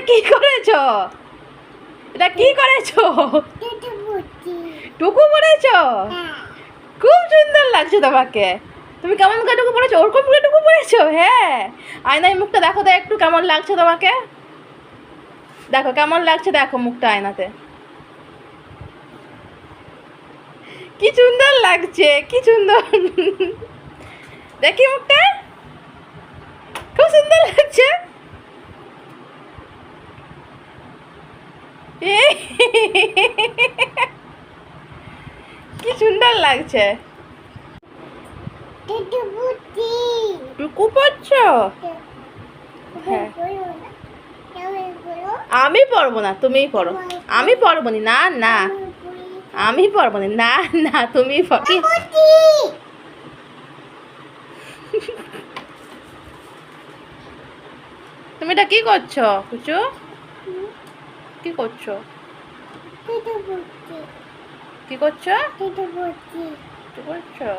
কি করেছো? এটা কি করেছো? টুকু পরেছো? খুব সুন্দর লাগছে তোমাকে। তুমি কেমন করে টুকু পরেছো? ওরকম করে টুকু পরেছো? হ্যাঁ। আয়নায় মুখটা দেখো তো একটু, কেমন লাগছে তোমাকে? দেখো কেমন লাগছে, দেখো মুখটা আয়নাতে। কি সুন্দর লাগছে, কি সুন্দর। দেখি মুখটা, খুব সুন্দর লাগছে। কি সুন্দর লাগছে। টুকু পরছো? হ্যাঁ। আমি পরবো না, তুমিই পরো। আমি পরবো না, না না, আমি পরবো না, না না, তুমিই পরো। তুমি এটা কি করছো কুচু? কি করছো? কি করছো? কি করছো?